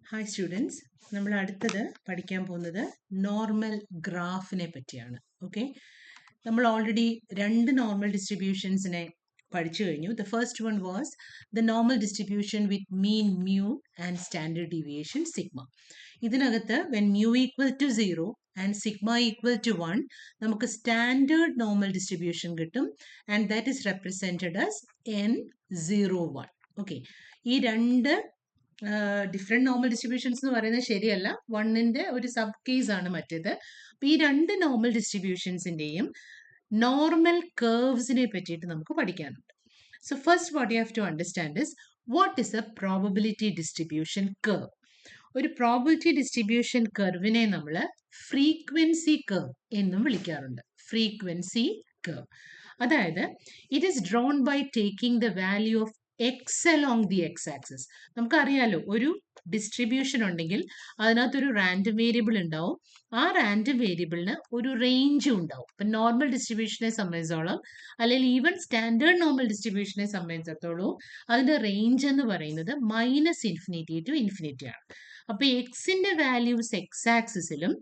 Hi students, നമ്മൾ അടുത്തത് പഠിക്കാൻ പോകുന്നത് നോർമൽ ഗ്രാഫിനെ പറ്റിയാണ്. ഓക്കെ, നമ്മൾ ഓൾറെഡി രണ്ട് നോർമൽ ഡിസ്ട്രിബ്യൂഷൻസിനെ പഠിച്ചു കഴിഞ്ഞു. The first one was the normal distribution with mean mu and standard deviation sigma. ഇതിനകത്ത് when mu equal to 0 and sigma equal to 1 നമുക്ക് സ്റ്റാൻഡേർഡ് നോർമൽ ഡിസ്ട്രിബ്യൂഷൻ കിട്ടും, and that is represented as N01. Okay, ഈ രണ്ട് different normal distributions എന്ന് പറയുന്നത് ശരിയല്ല, വണ്ണിൻ്റെ ഒരു സബ് കേസ് ആണ് മറ്റേത്. അപ്പോൾ ഈ രണ്ട് നോർമൽ ഡിസ്ട്രിബ്യൂഷൻസിൻ്റെയും നോർമൽ കേർവ്സിനെ പറ്റിയിട്ട് നമുക്ക് പഠിക്കാനുണ്ട്. So first what you have to understand is what is a probability distribution curve. ഒരു പ്രോബബിലിറ്റി ഡിസ്ട്രിബ്യൂഷൻ കർവിനെ നമ്മൾ ഫ്രീക്വൻസി കർവ് എന്നും വിളിക്കാറുണ്ട്. ഫ്രീക്വൻസി കർവ്, അതായത് it is drawn by taking the value of X along the X axis. നമുക്കറിയാലോ, ഒരു distribution ഉണ്ടെങ്കിൽ അതിനകത്തൊരു റാൻഡം വേരിയബിൾ ഉണ്ടാവും. ആ റാൻഡം വേരിയബിളിന് ഒരു റേഞ്ചും ഉണ്ടാവും. ഇപ്പം നോർമൽ ഡിസ്ട്രിബ്യൂഷനെ സംബന്ധിച്ചോളം, അല്ലെങ്കിൽ ഈവൻ സ്റ്റാൻഡേർഡ് നോർമൽ ഡിസ്ട്രിബ്യൂഷനെ സംബന്ധിച്ചിടത്തോളം അതിൻ്റെ റേഞ്ച് എന്ന് പറയുന്നത് -∞ to ∞ ആണ്. അപ്പോൾ എക്സിൻ്റെ വാല്യൂസ് എക്സ് ആക്സിസിലും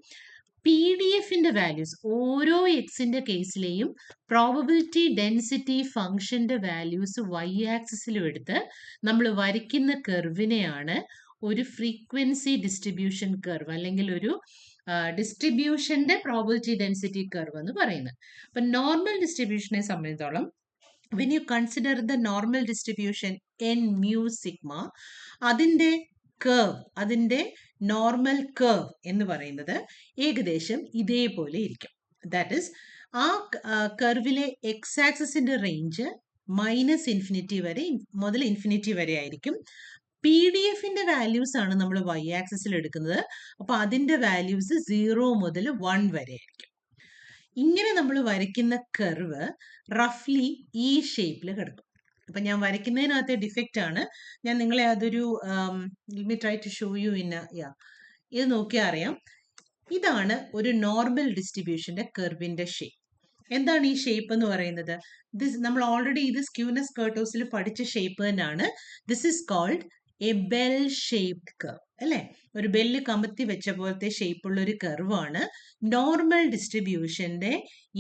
പി ഡി എഫിൻ്റെ വാല്യൂസ് ഓരോ എക്സിൻ്റെ കേസിലെയും പ്രോബബിലിറ്റി ഡെൻസിറ്റി ഫംഗ്ഷൻ്റെ വാല്യൂസ് വൈ ആക്സിസിലും എടുത്ത് നമ്മൾ വരയ്ക്കുന്ന കർവിനെയാണ് ഒരു ഫ്രീക്വൻസി ഡിസ്ട്രിബ്യൂഷൻ കർവ് അല്ലെങ്കിൽ ഒരു ഡിസ്ട്രിബ്യൂഷൻ്റെ പ്രോബബിലിറ്റി ഡെൻസിറ്റി കർവ് എന്ന് പറയുന്നത്. അപ്പം നോർമൽ ഡിസ്ട്രിബ്യൂഷനെ സംബന്ധിച്ചോളം when you consider the normal distribution n mu sigma, അതിൻ്റെ കർവ്, അതിൻ്റെ നോർമൽ കർവ് എന്ന് പറയുന്നത് ഏകദേശം ഇതേപോലെ ഇരിക്കും. ദാറ്റ് ഈസ്, ആ കർവിലെ എക്സ് ആക്സിസിൻ്റെ റേഞ്ച് -∞ വരെ മുതൽ ഇൻഫിനിറ്റി വരെ ആയിരിക്കും. പി ഡി എഫിൻ്റെ വാല്യൂസ് ആണ് നമ്മൾ വൈ ആക്സിസിൽ എടുക്കുന്നത്. അപ്പോൾ അതിൻ്റെ വാല്യൂസ് 0 മുതൽ 1 വരെ ആയിരിക്കും. ഇങ്ങനെ നമ്മൾ വരയ്ക്കുന്ന കർവ് റഫ്ലി ഈ ഷേപ്പിൽ കിടക്കും. അപ്പം ഞാൻ വരയ്ക്കുന്നതിനകത്തെ ഡിഫക്റ്റ് ആണ്. ഞാൻ നിങ്ങളെ അതൊരു me try to show you in ഇത് നോക്കിയാൽ അറിയാം. ഇതാണ് ഒരു നോർമൽ ഡിസ്ട്രിബ്യൂഷൻ്റെ കർവിൻ്റെ ഷേപ്പ്. എന്താണ് ഈ ഷേപ്പ് എന്ന് പറയുന്നത്? നമ്മൾ ഓൾറെഡി ഇത് സ്ക്യൂനെസ് കർട്ടോസിൽ പഠിച്ച ഷേപ്പ് തന്നെയാണ്. This is called a bell shaped curve, അല്ലേ? ഒരു ബെല്ല് കമത്തി വെച്ച പോലത്തെ ഷേപ്പുള്ള ഒരു കർവാണ് നോർമൽ ഡിസ്ട്രിബ്യൂഷൻ്റെ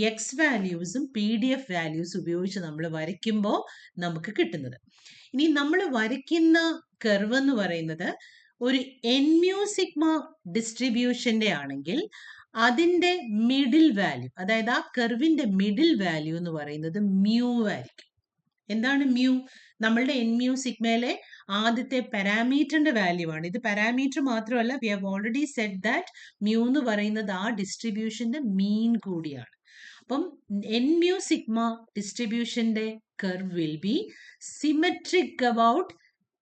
എക്സ് വാല്യൂസും പി ഡി എഫ് വാല്യൂസ് ഉപയോഗിച്ച് നമ്മൾ വരയ്ക്കുമ്പോൾ നമുക്ക് കിട്ടുന്നത്. ഇനി നമ്മൾ വരയ്ക്കുന്ന കർവ് എന്ന് പറയുന്നത് ഒരു എൻ മ്യൂ സിഗ്മ ഡിസ്ട്രിബ്യൂഷൻ്റെ ആണെങ്കിൽ അതിൻ്റെ മിഡിൽ വാല്യൂ, അതായത് ആ കർവിൻ്റെ മിഡിൽ വാല്യൂ എന്ന് പറയുന്നത് മ്യൂ ആയിരിക്കും. എന്താണ് മ്യൂ? നമ്മളുടെ എൻ മ്യൂ സിഗ്മയിലെ ആദ്യത്തെ പാരാമീറ്ററിന്റെ വാല്യൂ ആണ്. ഇത് പാരാമീറ്റർ മാത്രമല്ല, we have already said that mu എന്ന് പറയുന്നത് ആ ഡിസ്ട്രിബ്യൂഷന്റെ മീൻ കൂടിയാണ്. അപ്പം എൻ മ്യൂ സിഗ്മ ഡിസ്ട്രിബ്യൂഷന്റെ curve will be symmetric about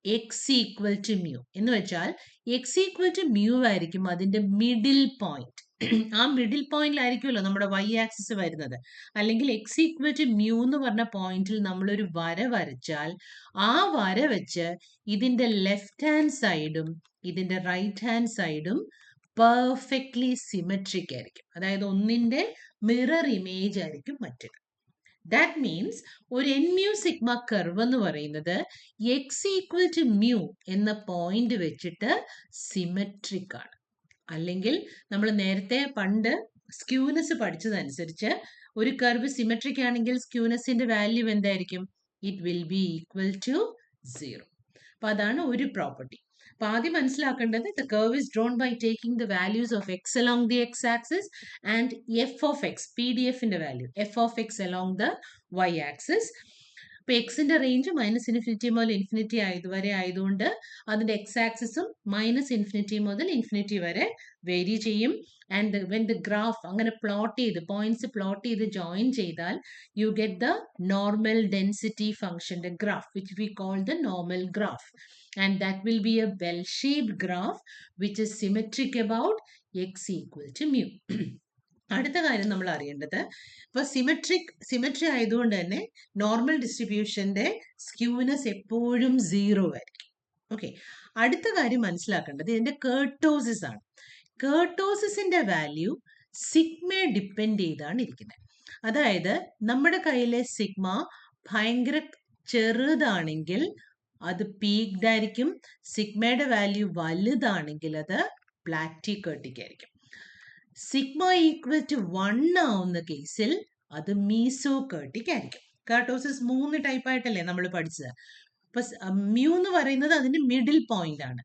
X equal to mu. എന്ന് വെച്ചാൽ എക്സ് ഈക്വൽ ടു മ്യൂ ആയിരിക്കും അതിന്റെ മിഡിൽ പോയിന്റ്. ആ മിഡിൽ പോയിന്റിലായിരിക്കുമല്ലോ നമ്മുടെ വൈ ആക്സിസ് വരുന്നത്. അല്ലെങ്കിൽ എക്സ് ഈക്വൽ ടു മ്യൂ എന്ന് പറഞ്ഞ പോയിന്റിൽ നമ്മളൊരു വര വരച്ചാൽ ആ വര വെച്ച് ഇതിന്റെ ലെഫ്റ്റ് ഹാൻഡ് സൈഡും ഇതിന്റെ റൈറ്റ് ഹാൻഡ് സൈഡും പെർഫെക്റ്റ്ലി സിമെട്രിക് ആയിരിക്കും. അതായത് ഒന്നിന്റെ മിറർ ഇമേജ് ആയിരിക്കും മറ്റേത്. ദാറ്റ് മീൻസ് ഒരു എൻ മ്യൂ സിഗ്മ കർവ് എന്ന് പറയുന്നത് എക്സ് ഈക്വൽ ടു മ്യൂ എന്ന പോയിന്റ് വെച്ചിട്ട് സിമെട്രിക് ആണ്. അല്ലെങ്കിൽ നമ്മൾ നേരത്തെ പണ്ട് സ്ക്യൂനെസ് പഠിച്ചതനുസരിച്ച് ഒരു കർവ് സിമെട്രിക് ആണെങ്കിൽ സ്ക്യൂനെസിന്റെ വാല്യൂ എന്തായിരിക്കും? It will be equal to 0. അപ്പൊ അതാണ് ഒരു പ്രോപ്പർട്ടി. അപ്പൊ ആദ്യം മനസ്സിലാക്കേണ്ടത്, the curve is drawn by taking the values of X along the X axis and F of X, P D എഫിന്റെ value F of X along the Y axis. ഇപ്പൊ എക്സിന്റെ range -∞ മുതൽ ഇൻഫിനിറ്റി വരെ ആയതുകൊണ്ട് അതിന്റെ എക്സ് ആക്സിസും -∞ മുതൽ infinity വരെ വേരി ചെയ്യും. ആൻഡ് വെൻ ദ ഗ്രാഫ് അങ്ങനെ പ്ലോട്ട് ചെയ്ത് പോയിന്റ്സ് പ്ലോട്ട് ചെയ്ത് ജോയിൻ ചെയ്താൽ you get the normal density ഫംഗ്ഷന്റെ graph, which we call the normal graph. And that will be a bell shaped graph which is symmetric about X equal to mu. അടുത്ത കാര്യം നമ്മൾ അറിയേണ്ടത്, ഇപ്പൊ symmetry ആയതുകൊണ്ട് തന്നെ നോർമൽ ഡിസ്ട്രിബ്യൂഷന്റെ സ്ക്യൂനെസ് എപ്പോഴും 0 ആയിരിക്കും. ഓക്കെ, അടുത്ത കാര്യം മനസ്സിലാക്കേണ്ടത് ഇതിന്റെ കേർട്ടോസിസ് ആണ്. കേർട്ടോസിന്റെ വാല്യൂ സിഗ്മയെ ഡിപ്പെൻഡ് ചെയ്താണ് ഇരിക്കുന്നത്. അതായത് നമ്മുടെ കയ്യിലെ സിഗ്മ ഭയങ്കര ചെറുതാണെങ്കിൽ അത് പീക്ഡ് ആയിരിക്കും. സിഗ്മയുടെ വാല്യൂ വലുതാണെങ്കിൽ അത് പ്ലാറ്റിക്കേർട്ടിക് ആയിരിക്കും. സിഗ്മ ഈക്വൽ ടു 1 ആവുന്ന കേസിൽ അത് മീസോകേർട്ടിക് ആയിരിക്കും. കർട്ടോസിസ് 3 ടൈപ്പായിട്ടല്ലേ നമ്മൾ പഠിച്ചത്. അപ്പൊ മ്യൂ എന്ന് പറയുന്നത് അതിന്റെ മിഡിൽ പോയിന്റ് ആണ്.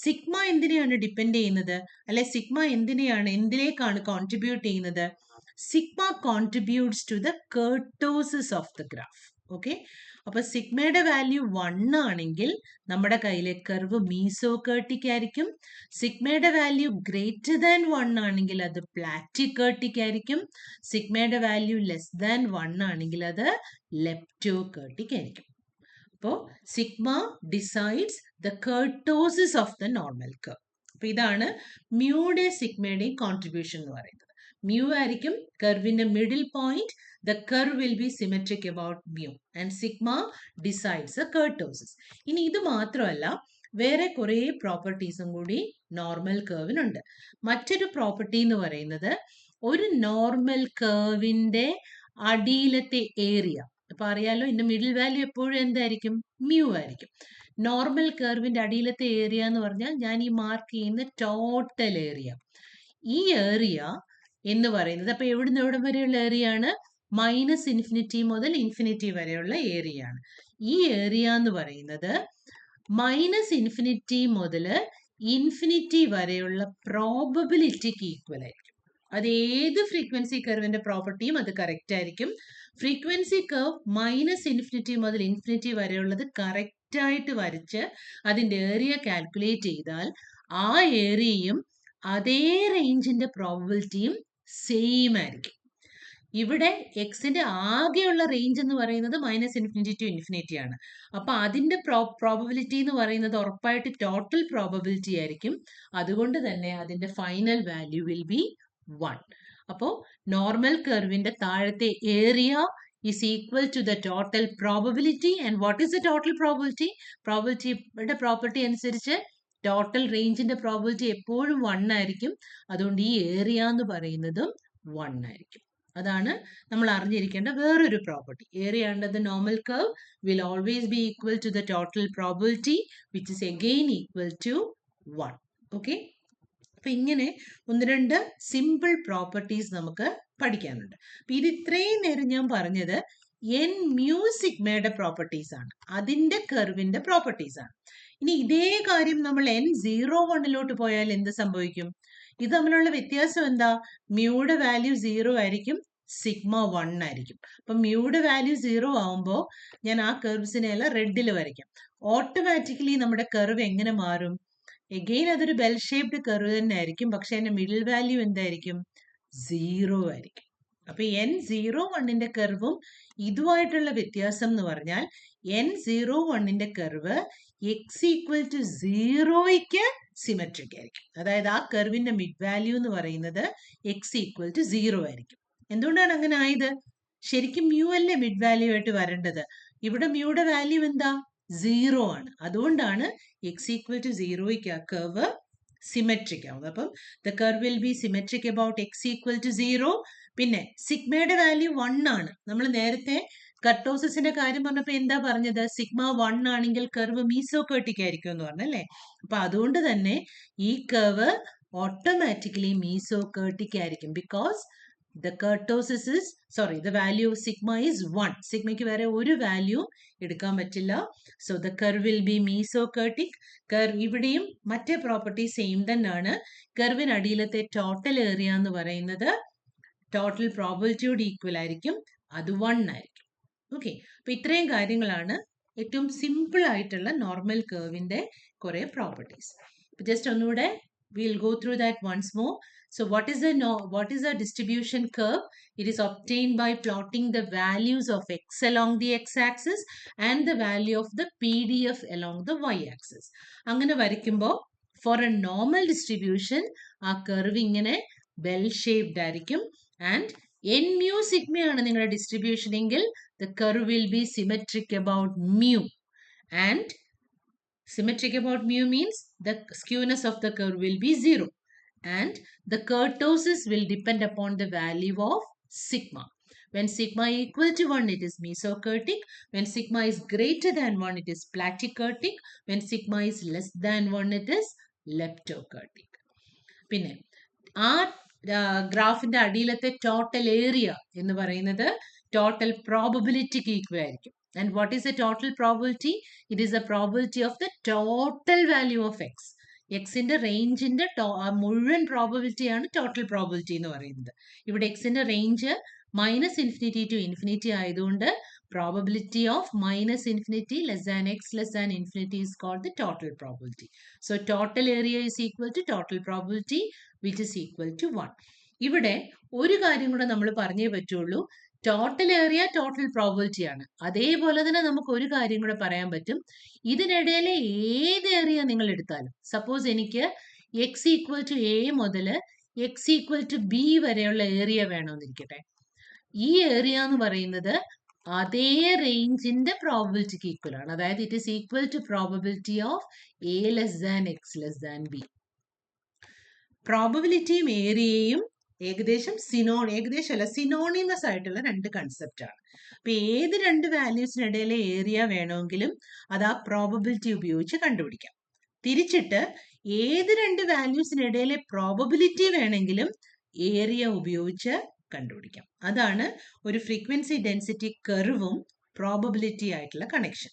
സിഗ്മ എന്തിനെയാണ് ഡിപ്പെൻഡ് ചെയ്യുന്നത്, അല്ലെ സിഗ്മ എന്തിലേക്കാണ് കോൺട്രിബ്യൂട്ട് ചെയ്യുന്നത്? Sigma contributes to the kurtosis of the graph. Okay, അപ്പൊ സിഗ്മയുടെ വാല്യൂ 1 ആണെങ്കിൽ നമ്മുടെ കയ്യിലെ കർവ് മീസോകേർട്ടിക് ആയിരിക്കും. സിഗ്മയുടെ വാല്യൂ ഗ്രേറ്റർ ദാൻ 1 ആണെങ്കിൽ അത് പ്ലാറ്റിക്കേർട്ടിക് ആയിരിക്കും. സിഗ്മയുടെ വാല്യൂ ലെസ് ദാൻ 1 ആണെങ്കിൽ അത് ലെപ്റ്റോകേർട്ടിക് ആയിരിക്കും. അപ്പോൾ sigma decides the kurtosis of the normal curve. അപ്പൊ ഇതാണ് മ്യൂടെ സിഗ്മയുടെയും കോൺട്രിബ്യൂഷൻ എന്ന് പറയുന്നത്. മ്യൂ ആയിരിക്കും കർവിന്റെ middle point. The curve will be symmetric about mu and sigma decides the kurtosis. ഇനി ഇത് മാത്രമല്ല, വേറെ കുറെ പ്രോപ്പർട്ടീസും കൂടി നോർമൽ കർവിനുണ്ട്. മറ്റൊരു പ്രോപ്പർട്ടി എന്ന് പറയുന്നത് ഒരു നോർമൽ കർവിന്റെ അടിയിലത്തെ ഏരിയ. അപ്പൊ അറിയാലോ, ഇതിന്റെ മിഡിൽ വാല്യൂ എപ്പോഴും എന്തായിരിക്കും? മ്യൂ ആയിരിക്കും. നോർമൽ കർവിന്റെ അടിയിലത്തെ ഏരിയ എന്ന് പറഞ്ഞാൽ ഞാൻ ഈ മാർക്ക് ചെയ്യുന്ന ടോട്ടൽ ഏരിയ. ഈ ഏരിയ എന്ന് പറയുന്നത് അപ്പൊ എവിടുന്ന് എവിടം വരെയുള്ള ഏരിയ ആണ്? -∞ മുതൽ ഇൻഫിനിറ്റി വരെയുള്ള ഏരിയ ആണ്. ഈ ഏരിയ എന്ന് പറയുന്നത് -∞ മുതൽ ഇൻഫിനിറ്റി വരെയുള്ള പ്രോബബിലിറ്റിക്ക് ഈക്വൽ ആയിരിക്കും. അത് ഏത് ഫ്രീക്വൻസി കർവിന്റെ പ്രോപ്പർട്ടിയും അത് കറക്റ്റ് ആയിരിക്കും. ഫ്രീക്വൻസി കർവ് -∞ മുതൽ ഇൻഫിനിറ്റി വരെയുള്ളത് കറക്റ്റ് ആയിട്ട് വരച്ച് അതിന്റെ ഏരിയ കാൽക്കുലേറ്റ് ചെയ്താൽ ആ ഏരിയയും അതേ റേഞ്ചിന്റെ പ്രോബബിലിറ്റിയും സെയിം ആയിരിക്കും. ഇവിടെ എക്സിന്റെ ആകെയുള്ള റേഞ്ച് എന്ന് പറയുന്നത് -∞ ടു ഇൻഫിനിറ്റി ആണ്. അപ്പൊ അതിന്റെ പ്രോബബിലിറ്റി എന്ന് പറയുന്നത് ഉറപ്പായിട്ട് ടോട്ടൽ പ്രോബബിലിറ്റി ആയിരിക്കും. അതുകൊണ്ട് തന്നെ അതിന്റെ ഫൈനൽ വാല്യൂ വിൽ ബി 1. അപ്പോൾ നോർമൽ കർവിന്റെ താഴത്തെ area is equal to the total probability. And what is the total probability? പ്രോബബിലിറ്റിയുടെ പ്രോപ്പർട്ടി അനുസരിച്ച് ടോട്ടൽ റേഞ്ചിന്റെ പ്രോബബിലിറ്റി എപ്പോഴും 1 ആയിരിക്കും. അതുകൊണ്ട് ഈ ഏരിയ എന്ന് പറയുന്നതും 1 ആയിരിക്കും. അതാണ് നമ്മൾ അറിഞ്ഞിരിക്കേണ്ട വേറൊരു property. Area under the normal curve will always be equal to the total probability which is again equal to 1. Okay, അപ്പൊ ഇങ്ങനെ ഒന്ന് രണ്ട് സിമ്പിൾ പ്രോപ്പർട്ടീസ് നമുക്ക് പഠിക്കാനുണ്ട്. അപ്പൊ ഇത് ഇത്രയും നേരം ഞാൻ പറഞ്ഞത് എൻ മ്യൂ സിഗ്മയുടെ പ്രോപ്പർട്ടീസ് ആണ്, അതിന്റെ കർവിന്റെ പ്രോപ്പർട്ടീസ് ആണ്. ഇനി ഇതേ കാര്യം നമ്മൾ n01 പോയാൽ എന്ത് സംഭവിക്കും? ഇത് തമ്മിലുള്ള വ്യത്യാസം എന്താ? മ്യൂയുടെ വാല്യൂ 0 ആയിരിക്കും, സിഗ്മ 1 ആയിരിക്കും. അപ്പൊ മ്യൂയുടെ വാല്യൂ 0 ആവുമ്പോൾ ഞാൻ ആ കർവ്സിനെ എല്ലാം റെഡിൽ വരയ്ക്കാം. ഓട്ടോമാറ്റിക്കലി നമ്മുടെ കർവ് എങ്ങനെ മാറും? എഗെയിൻ അതൊരു ബെൽ ഷേപ്ഡ് കർവ് തന്നെ ആയിരിക്കും, പക്ഷെ അതിന്റെ മിഡിൽ വാല്യൂ എന്തായിരിക്കും? 0 ആയിരിക്കും. അപ്പൊ n01ന്റെ കർവും ഇതുമായിട്ടുള്ള വ്യത്യാസം എന്ന് പറഞ്ഞാൽ n01ന്റെ കർവ് x ഈക്വൽ ടു 0ക്ക് സിമെട്രിക് ആയിരിക്കും. അതായത് ആ കർവിന്റെ മിഡ് വാല്യൂ എന്ന് പറയുന്നത് x ഈക്വൽ ടു 0 ആയിരിക്കും. എന്തുകൊണ്ടാണ് അങ്ങനെ ആയത്? ശരിക്കും മ്യൂ അല്ലേ മിഡ് വാല്യൂ ആയിട്ട് വരേണ്ടത്. ഇവിടെ മ്യൂയുടെ വാല്യൂ എന്താ? 0 ആണ്. അതുകൊണ്ടാണ് x ഈക്വൽ ടു 0ക്ക് ആ കർവ് സിമെട്രിക് ആവുന്നത്. അപ്പം the curve will be symmetric about x equal to 0. പിന്നെ സിഗ്മയുടെ വാല്യൂ 1 ആണ്. നമ്മൾ നേരത്തെ കർട്ടോസിന്റെ കാര്യം പറഞ്ഞപ്പോൾ എന്താ പറഞ്ഞത്? സിഗ്മ 1 ആണെങ്കിൽ കർവ് മീസോകേർട്ടിക് ആയിരിക്കും എന്ന് പറഞ്ഞല്ലേ. അപ്പൊ അതുകൊണ്ട് തന്നെ ഈ കർവ് ഓട്ടോമാറ്റിക്കലി മീസോകേർട്ടിക് ആയിരിക്കും. Because the kurtosis is, the value of sigma is 1. സിഗ്മയ്ക്ക് വേറെ ഒരു വാല്യൂ എടുക്കാൻ പറ്റില്ല. So the curve will be mesokurtic. Curve ഇവിടെയും മറ്റേ പ്രോപ്പർട്ടി സെയിം തന്നെയാണ്. കർവിനടിയിലത്തെ ടോട്ടൽ ഏരിയ എന്ന് പറയുന്നത് ടോട്ടൽ പ്രോബബിലിറ്റിയോട് ഈക്വൽ ആയിരിക്കും, അത് 1 ആയിരിക്കും. ഓക്കെ, അപ്പൊ ഇത്രയും കാര്യങ്ങളാണ് ഏറ്റവും സിമ്പിൾ ആയിട്ടുള്ള നോർമൽ കർവിന്റെ കുറെ പ്രോപ്പർട്ടീസ്. ജസ്റ്റ് ഒന്നുകൂടെ we'll go through that once more. So what is a distribution curve? It is obtained by plotting the values of x along the x-axis and the value of the PDF along the y-axis. അങ്ങനെ വരയ്ക്കുമ്പോൾ for a normal distribution ആ curve ഇങ്ങനെ bell shaped ആയിരിക്കും. And n mu sigma ആണ് നിങ്ങളുടെ distribution എങ്കിൽ the curve will be symmetric about mu. And symmetric about mu means the skewness of the curve will be 0. And the kurtosis will depend upon the value of sigma. When sigma equal to 1, it is mesokurtic. When sigma is greater than 1, it is platykurtic. When sigma is less than 1, it is leptokurtic. പിന്നെ ആ ഗ്രാഫിന്റെ അടിയിലത്തെ total area എന്ന് പറയുന്നത് total പ്രോബബിലിറ്റിക്ക് equal ആയിരിക്കും. And what is A total probability? It is A probability of the total value of X. എക്സിന്റെ റേഞ്ചിന്റെ മുഴുവൻ പ്രോബബിലിറ്റിയാണ് total probability എന്ന് പറയുന്നത്. ഇവിടെ എക്സിന്റെ റേഞ്ച് -∞ to ∞ ആയതുകൊണ്ട് probability of -∞ less than x less than infinity is called the total probability. So total area is equal to total probability which is equal to 1. ഇവിടെ ഒരു കാര്യം കൂടെ നമ്മൾ പറഞ്ഞേ പറ്റുള്ളൂ. ടോട്ടൽ ഏരിയ ടോട്ടൽ പ്രോബിലിറ്റി ആണ്. അതേപോലെ തന്നെ നമുക്ക് ഒരു കാര്യം കൂടെ പറയാൻ പറ്റും. ഇതിനിടയിലെ ഏത് ഏരിയ നിങ്ങൾ എടുത്താലും, സപ്പോസ് എനിക്ക് എക്സ് ഈക്വൽ ടു എ മുതൽ എക്സ് ഈക്വൽ ടു ബി വരെയുള്ള ഏരിയ വേണമെന്നിരിക്കട്ടെ. ഈ ഏരിയ എന്ന് പറയുന്നത് അതേ റേഞ്ചിന്റെ പ്രോബിലിറ്റിക്ക് ഈക്വൽ ആണ്. അതായത് it is equal to probability of A less than X less than B. പ്രോബിലിറ്റിയും ഏരിയയും ഏകദേശം സിനോണിമസ് ആയിട്ടുള്ള രണ്ട് കൺസെപ്റ്റ് ആണ്. അപ്പൊ ഏത് രണ്ട് വാല്യൂസിനിടയിലെ ഏരിയ വേണമെങ്കിലും അത് ആ പ്രോബിലിറ്റി ഉപയോഗിച്ച് കണ്ടുപിടിക്കാം. തിരിച്ചിട്ട് ഏത് രണ്ട് വാല്യൂസിനിടയിലെ പ്രോബിലിറ്റി വേണമെങ്കിലും ഏരിയ ഉപയോഗിച്ച് കണ്ടുപിടിക്കാം. അതാണ് ഒരു ഫ്രീക്വൻസി ഡെൻസിറ്റി കർവും പ്രോബബിലിറ്റി ആയിട്ടുള്ള കണക്ഷൻ.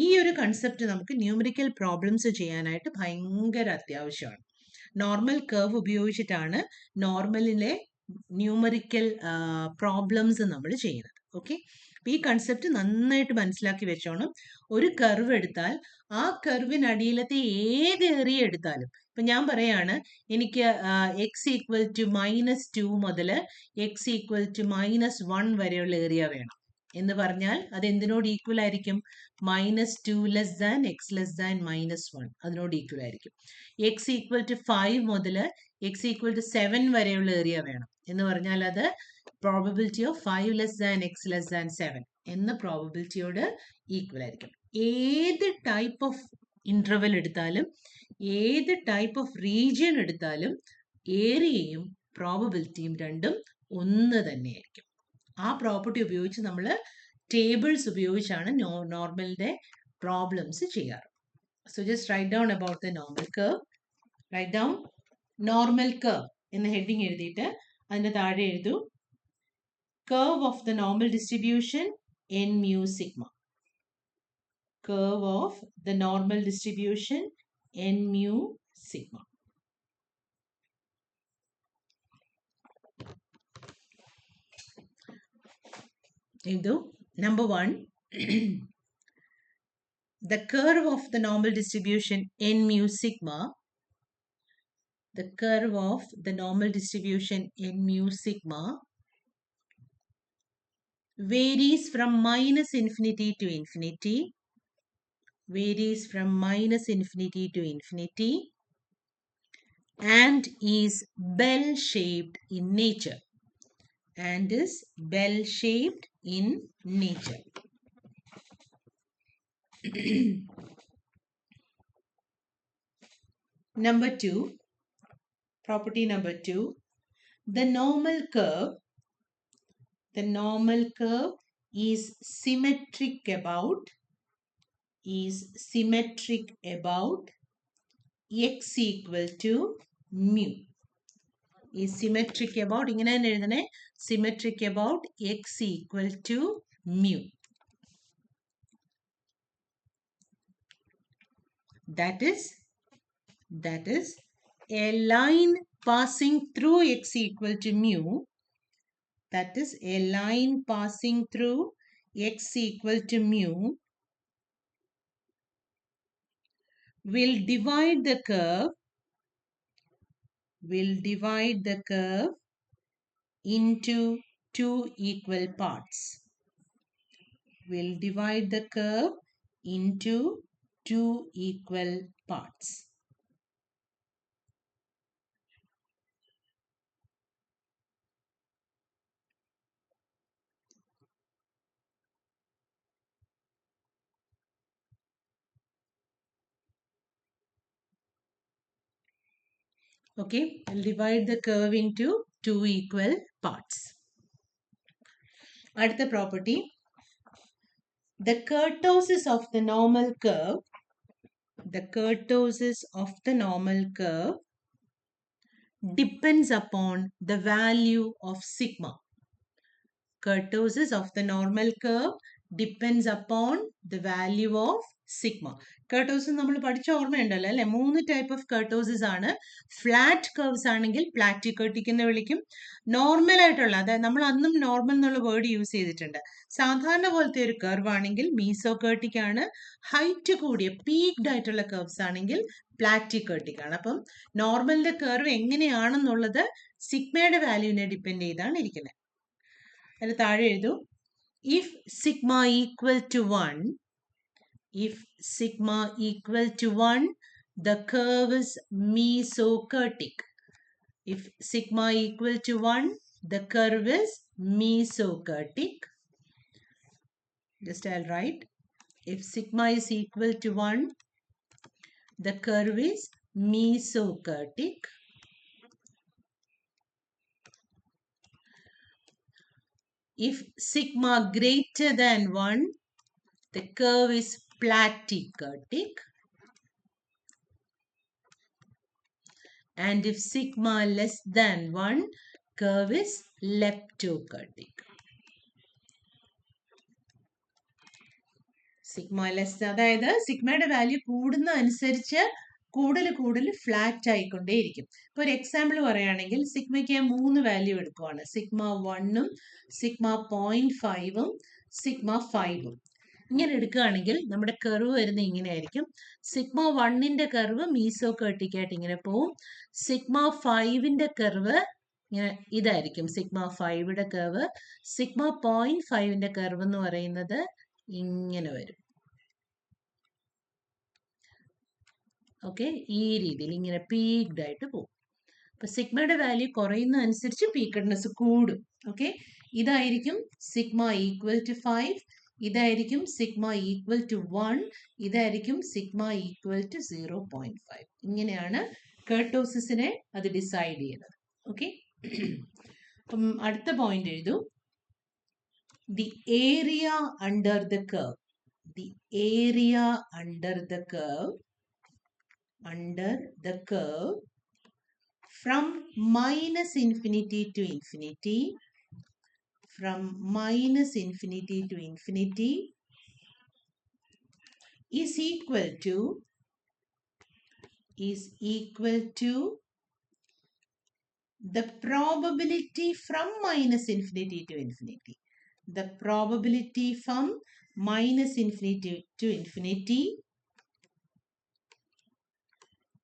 ഈ ഒരു കൺസെപ്റ്റ് നമുക്ക് ന്യൂമറിക്കൽ പ്രോബ്ലംസ് ചെയ്യാനായിട്ട് ഭയങ്കര അത്യാവശ്യമാണ്. നോർമൽ കർവ് ഉപയോഗിച്ചിട്ടാണ് നോർമലിലെ ന്യൂമറിക്കൽ പ്രോബ്ലംസ് നമ്മൾ ചെയ്യുന്നത്. ഓക്കെ, ഈ കൺസെപ്റ്റ് നന്നായിട്ട് മനസ്സിലാക്കി വെച്ചോണം. ഒരു കർവ് എടുത്താൽ ആ കർവിനടിയിലത്തെ ഏത് ഏരിയ എടുത്താലും, ഇപ്പൊ ഞാൻ പറയാണ് എനിക്ക് എക്സ് ഈക്വൽ ടു -2 മുതൽ എക്സ് ഈക്വൽ ടു -1 വരെയുള്ള ഏരിയ വേണം എന്ന് പറഞ്ഞാൽ അത് എന്തിനോട് ഈക്വൽ ആയിരിക്കും? -2 less than X less than -1 അതിനോട് ഈക്വൽ ആയിരിക്കും. എക്സ് ഈക്വൽ ടു 5 മുതൽ എക്സ് ഈക്വൽ ടു 7 വരെയുള്ള ഏരിയ വേണം എന്ന് പറഞ്ഞാൽ അത് probability of 5 less than X less than 7 എന്ന പ്രോബബിലിറ്റിയോട് ഈക്വൽ ആയിരിക്കും. ഏത് ടൈപ്പ് ഓഫ് ഇന്റർവെൽ എടുത്താലും ഏത് ടൈപ്പ് ഓഫ് റീജിയൻ എടുത്താലും ഏരിയയും പ്രോബബിലിറ്റിയും രണ്ടും ഒന്ന് തന്നെയായിരിക്കും. ആ പ്രോപ്പർട്ടി ഉപയോഗിച്ച് നമ്മൾ ടേബിൾസ് ഉപയോഗിച്ചാണ് നോർമലിന്റെ പ്രോബ്ലംസ് ചെയ്യാറ്. So just write down about the normal curve. Write down normal curve എന്ന ഹെഡിങ് എഴുതിയിട്ട് അതിന്റെ താഴെ എഴുതൂ curve of the normal distribution n mu sigma. Curve of the normal distribution n mu sigma. Into number 1, the curve of the normal distribution n mu sigma. The curve of the normal distribution n mu sigma varies from -∞ to infinity, varies from -∞ to infinity, and is bell-shaped in nature, and is bell-shaped in nature. Number 2, property number 2, the normal curve is symmetric about x equal to mu. Is symmetric about ingane ezhudane symmetric about x equal to mu. That is a line passing through x equal to mu. That is a line passing through x equal to mu will divide the curve into two equal parts. Will divide the curve into two equal parts. Okay, I'll divide the curve into two equal parts. അടുത്ത property, the kurtosis of the normal curve depends upon the value of sigma. Kurtosis of the normal curve depends upon the value of sigma. Kurtosis നമ്മൾ പഠിച്ച ഓർമ്മയുണ്ടല്ലോ അല്ലെ? 3 type of kurtosis ആണ്. Flat curves ആണെങ്കിൽ പ്ലാറ്റിക്കർട്ടിക് എന്ന് വിളിക്കും. Normal ആയിട്ടുള്ള, അതായത് നമ്മൾ അന്നും നോർമൽ എന്നുള്ള വേർഡ് യൂസ് ചെയ്തിട്ടുണ്ട്. സാധാരണ പോലത്തെ ഒരു കർവ് ആണെങ്കിൽ മീസോകേർട്ടിക് ആണ്. ഹൈറ്റ് കൂടിയ പീക്ഡ് ആയിട്ടുള്ള കർവ്സ് ആണെങ്കിൽ പ്ലാറ്റിക്കർട്ടിക് ആണ്. അപ്പം നോർമലിന്റെ കർവ് എങ്ങനെയാണെന്നുള്ളത് സിഗ്മയുടെ വാല്യൂവിനെ ഡിപ്പെൻഡ് ചെയ്താണ് ഇരിക്കുന്നത്. അതിന് താഴെ എഴുതൂ, if sigma equal to 1, the curve is mesocurtic. If sigma equal to 1, the curve is mesocurtic. Just I'll write, if sigma is equal to 1, the curve is mesocurtic. If sigma greater than 1, the curve is platykurtic. And if sigma less than 1, curve is leptokurtic. Sigma less, അതായത് സിഗ്മയുടെ value കൂടുന്ന അനുസരിച്ച് കൂടുതൽ flat ആയിക്കൊണ്ടേയിരിക്കും. ഇപ്പോൾ ഒരു example പറയുകയാണെങ്കിൽ സിഗ്മയ്ക്ക് 3 value എടുക്കുവാണ്. Sigma 1ഉം സിഗ്മ 0.5ഉം സിഗ്മ 5ഉം. ഇങ്ങനെ എടുക്കുകയാണെങ്കിൽ നമ്മുടെ കർവ് വരുന്നത് ഇങ്ങനെയായിരിക്കും. സിഗ്മ 1ന്റെ കർവ് മീസോകേർട്ടിക് ആയിട്ട് ഇങ്ങനെ പോവും. സിഗ്മ 5ന്റെ കർവ് ഇങ്ങനെ ഇതായിരിക്കും. സിഗ്മ 5യുടെ കർവ്. സിഗ്മ 0.5ന്റെ കർവ് എന്ന് പറയുന്നത് ഇങ്ങനെ വരും. ഓക്കെ, ഈ രീതിയിൽ ഇങ്ങനെ പീക്ഡ് ആയിട്ട് പോകും. അപ്പൊ സിഗ്മയുടെ വാല്യൂ കുറയുന്ന അനുസരിച്ച് പീക്കഡ്നെസ് കൂടും. ഓക്കെ, ഇതായിരിക്കും സിഗ്മ ഈക്വൽ ടു 5, ഇതായിരിക്കും സിഗ്മ ഈക്വൽ ടു 1, ഇതായിരിക്കും സിഗ്മ ഈക്വൽ ടു 0.5. ഇങ്ങനെയാണ് കർട്ടോസിസിനെ അത് ഡിസൈഡ് ചെയ്യുന്നത്. ഓക്കെ, അപ്പം അടുത്ത point എഴുതൂ, the area under the curve, from minus infinity to infinity, is equal to the probability from minus infinity to infinity. The probability from minus infinity to infinity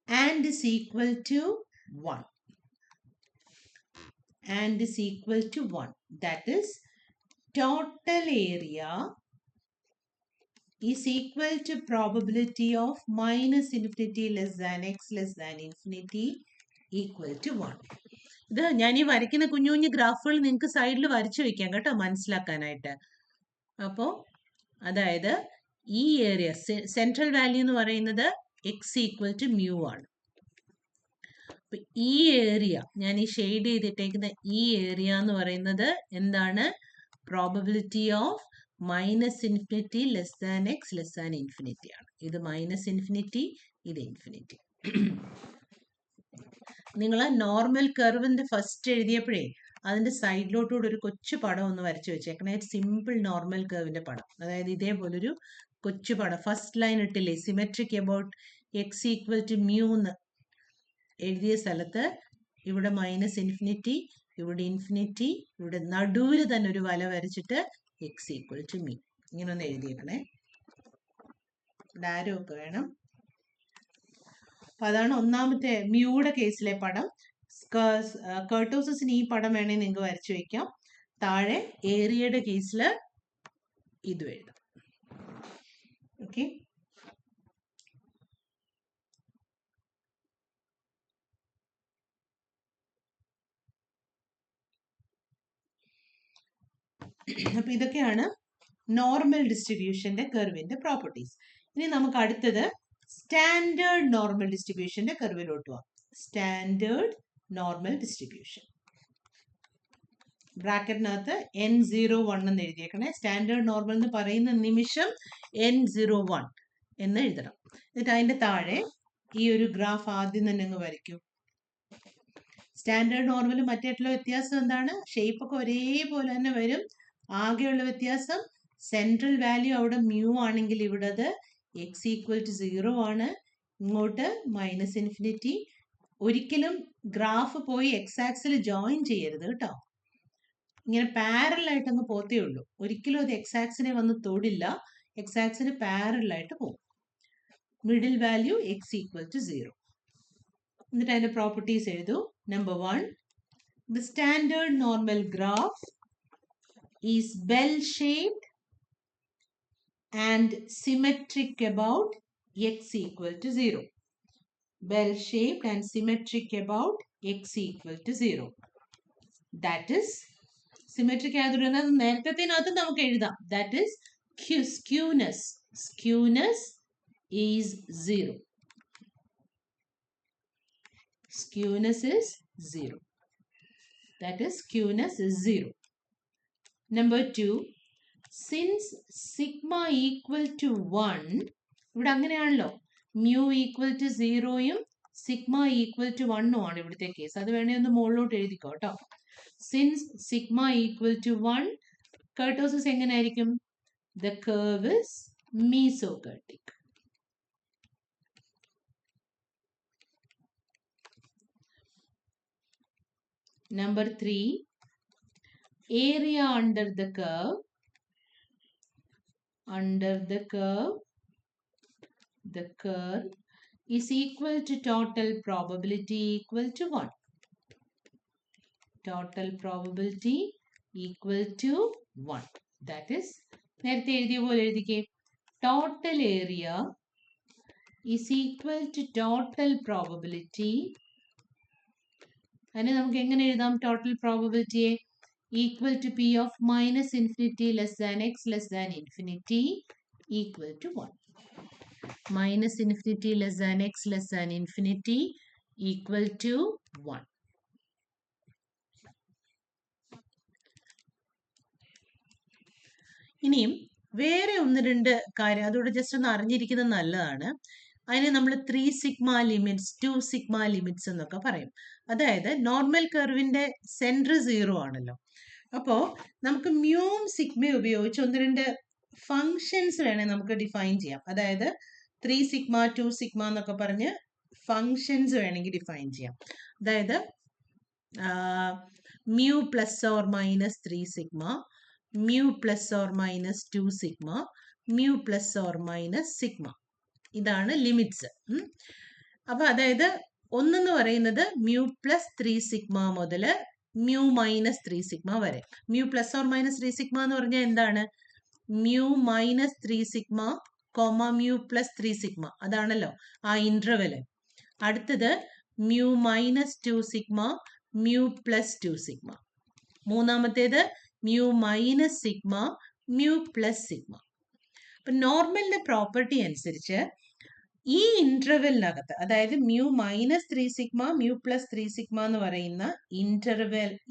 and is equal to 1. That is, total area is equal to probability of minus infinity less than x less than infinity equal to 1. ഇത് ഞാൻ ഈ വരയ്ക്കുന്ന കുഞ്ഞു കുഞ്ഞു ഗ്രാഫുകൾ നിങ്ങൾക്ക് സൈഡിൽ വരച്ചു വെക്കാം കേട്ടോ, മനസ്സിലാക്കാനായിട്ട്. അപ്പോൾ അതായത് ഈ ഏരിയ സെൻട്രൽ വാല്യൂ എന്ന് പറയുന്നത് x ഈക്വൽ ടു മ്യൂ ആണ്. അപ്പൊ ഈ ഏരിയ ഞാൻ ഈ ഷെയ്ഡ് ചെയ്തിട്ടേക്കുന്ന ഈ ഏരിയ എന്ന് പറയുന്നത് എന്താണ്? Probability of minus infinity less than X less than infinity ആണ്. ഇത് മൈനസ് ഇൻഫിനിറ്റി, ഇത് ഇൻഫിനിറ്റി. നിങ്ങൾ നോർമൽ കർവിന്റെ ഫസ്റ്റ് എഴുതിയപ്പോഴേ അതിന്റെ സൈഡിലോട്ടുകൂടെ ഒരു കൊച്ചു പടം ഒന്ന് വരച്ചു വെച്ചേക്കണേ. സിമ്പിൾ നോർമൽ കർവിന്റെ പടം, അതായത് ഇതേപോലൊരു കൊച്ചു പടം. ഫസ്റ്റ് ലൈൻ ഇട്ടില്ലേ, symmetric about X equal to mu എന്ന് എഴുതിയ സ്ഥലത്ത് ഇവിടെ മൈനസ് ഇൻഫിനിറ്റി, ഇവിടെ ഇൻഫിനിറ്റി, ഇവിടെ നടുവിൽ തന്നെ ഒരു വല വരച്ചിട്ട് എക്സ് ഈക്വൽ ടു മ്യൂ ഇങ്ങനെ ഒന്ന് എഴുതിയേക്കണേ. ഡാരോ ഒക്കെ വേണം. അപ്പൊ അതാണ് ഒന്നാമത്തെ മ്യൂയുടെ കേസിലെ പടം. കർട്ടോസിന് ഈ പടം വേണമെങ്കിൽ നിങ്ങൾക്ക് വരച്ചു വെക്കാം. താഴെ ഏരിയയുടെ കേസിൽ ഇതും എഴുതാം. ഓക്കെ, അപ്പൊ ഇതൊക്കെയാണ് നോർമൽ ഡിസ്ട്രിബ്യൂഷന്റെ കർവിന്റെ പ്രോപ്പർട്ടീസ്. ഇനി നമുക്ക് അടുത്തത് സ്റ്റാൻഡേർഡ് നോർമൽ ഡിസ്ട്രിബ്യൂഷന്റെ കർവിലോട്ട് പോവാം. Standard normal distribution. ബ്രാക്കറ്റിനകത്ത് N01 എന്ന് എഴുതിയേക്കണേ. സ്റ്റാൻഡേർഡ് നോർമൽ എന്ന് പറയുന്ന നിമിഷം N01 എന്ന് എഴുതണം. എന്നിട്ട് അതിൻ്റെ താഴെ ഈ ഒരു ഗ്രാഫ് ആദ്യം തന്നെ അങ്ങ് വരയ്ക്കൂ. സ്റ്റാൻഡേർഡ് നോർമലും മറ്റേട്ടുള്ള വ്യത്യാസം എന്താണ്? ഷേപ്പ് ഒക്കെ ഒരേപോലെ തന്നെ വരും. ആകെയുള്ള വ്യത്യാസം സെൻട്രൽ വാല്യൂ അവിടെ മ്യൂ ആണെങ്കിൽ ഇവിടെ അത് x=0 ആണ്. ഇങ്ങോട്ട് -∞. ഒരിക്കലും ഗ്രാഫ് പോയി എക്സ് ആക്സിൽ ജോയിൻ ചെയ്യരുത് കേട്ടോ. ഇങ്ങനെ പാരലൽ ആയിട്ട് അങ്ങ് പോത്തേ ഉള്ളൂ. ഒരിക്കലും അത് എക്സ് ആക്സിനെ വന്ന് തൊടില്ല. എക്സ് ആക്സിന് പാരലൽ ആയിട്ട് പോകും. Middle value x=0. എന്നിട്ട് അതിന്റെ പ്രോപ്പർട്ടീസ് എഴുതൂ. Number 1, the standard normal graph is bell shaped and symmetric about x=0. Bell shaped and symmetric about x=0. That is symmetric ആയതുകൊണ്ട് നേരത്തേനകത്ത് നമുക്ക് എഴുതാം. That is skewness. Skewness is 0. Skewness is 0. That is skewness is 0. Number 2, since sigma equal to 1, ഇവിടെ അങ്ങനെയാണല്ലോ, mu equal to 0യും sigma equal to 1ഉം ആണ് ഇവിടുത്തെ case. അത് വേണേ ഒന്ന് മുകളിലോട്ട് എഴുതിക്കോ കേട്ടോ. Since sigma equal to 1, kurtosis എങ്ങനെയായിരിക്കും? The curve is mesokurtic. Number 3, area under the curve. Under the curve is equal to total probability equal to 1. Total probability equal to 1. That is, നേരത്തെ എഴുതിയ പോലെ എഴുതിക്കേ. Total area is equal to total probability. അതിനെ നമുക്ക് എങ്ങനെ എഴുതാം? Total പ്രോബബിലിറ്റിയെ equal to P of -∞ less than x less than infinity equal to 1. -∞ less than x less than infinity equal to 1. ഇനിയും വേറെ ഒന്ന് രണ്ട് കാര്യം അതോടെ ജസ്റ്റ് ഒന്ന് അറിഞ്ഞിരിക്കുന്നത് നല്ലതാണ്. അതിനെ നമ്മൾ 3 സിഗ്മ ലിമിറ്റ്സ് 2 സിഗ്മ ലിമിറ്റ്സ് എന്നൊക്കെ പറയും. അതായത് നോർമൽ കർവിന്റെ സെൻറ്റർ 0 ആണല്ലോ. അപ്പോൾ നമുക്ക് മ്യൂവും സിഗ്മയും ഉപയോഗിച്ച് ഒന്ന് രണ്ട് ഫങ്ഷൻസ് വേണേൽ നമുക്ക് ഡിഫൈൻ ചെയ്യാം. അതായത് 3 സിഗ്മ 2 സിഗ്മ എന്നൊക്കെ പറഞ്ഞ് ഫങ്ഷൻസ് വേണമെങ്കിൽ ഡിഫൈൻ ചെയ്യാം. അതായത് mu plus or minus 3 sigma, mu plus or minus 2 sigma, mu plus or minus sigma. ഇതാണ് ലിമിറ്റ്സ്. അപ്പൊ അതായത് ഒന്നെന്ന് പറയുന്നത് മ്യൂ പ്ലസ് 3 സിഗ്മ മുതൽ മ്യൂ മൈനസ് 3 സിഗ്മ വരെ. Mu plus or minus 3 sigma എന്ന് പറഞ്ഞാൽ എന്താണ്? Mu minus 3 sigma comma mu plus 3 sigma, അതാണല്ലോ ആ ഇന്റർവെല്. അടുത്തത് mu minus 2 sigma, mu plus 2 sigma. മൂന്നാമത്തേത് mu minus sigma, mu plus sigma. അപ്പൊ നോർമലിന്റെ പ്രോപ്പർട്ടി അനുസരിച്ച് ഈ ഇന്റർവെലിനകത്ത്, അതായത് mu minus 3 sigma mu plus 3 sigma എന്ന് പറയുന്ന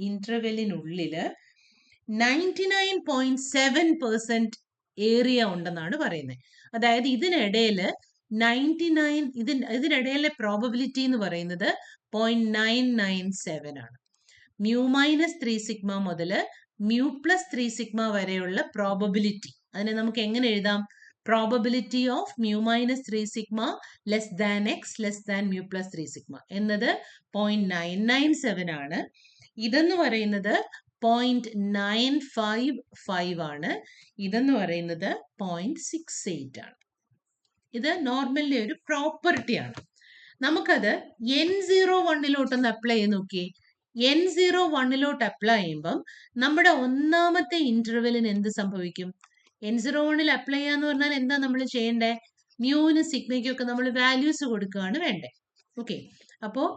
ഇന്റർവെലിനുള്ളില് 99.7% ഏരിയ ഉണ്ടെന്നാണ് പറയുന്നത്. അതായത് ഇതിനിടയില് ഇതിനിടയിലെ പ്രോബബിലിറ്റി എന്ന് പറയുന്നത് 0.997 ആണ്. മ്യൂ മൈനസ് 3 സിഗ്മ മുതൽ മ്യൂ പ്ലസ് 3 സിഗ്മ വരെയുള്ള പ്രോബബിലിറ്റി, അതിനെ നമുക്ക് എങ്ങനെ എഴുതാം? Probability of mu minus 3 sigma less than X less than mu plus 3 sigma എന്നത് 0.997 ആണ്. ഇതെന്ന് പറയുന്നത് 0.955 ആണ്. ഇതെന്ന് പറയുന്നത് 0.68 ആണ്. ഇത് നോർമലിന്റെ ഒരു പ്രോപ്പർട്ടിയാണ്. നമുക്കത് N01 അപ്ലൈ ചെയ്ത് നോക്കിയേ. N01 അപ്ലൈ ചെയ്യുമ്പം നമ്മുടെ ഒന്നാമത്തെ ഇന്റർവെലിന് എന്ത് സംഭവിക്കും? N01 അപ്ലൈ ചെയ്യാന്ന് പറഞ്ഞാൽ എന്താ നമ്മൾ ചെയ്യേണ്ടേ? മ്യൂവിന് സിഗ്മയ്ക്കും ഒക്കെ നമ്മൾ വാല്യൂസ് കൊടുക്കുകയാണ് വേണ്ടേ. ഓക്കെ, അപ്പോൾ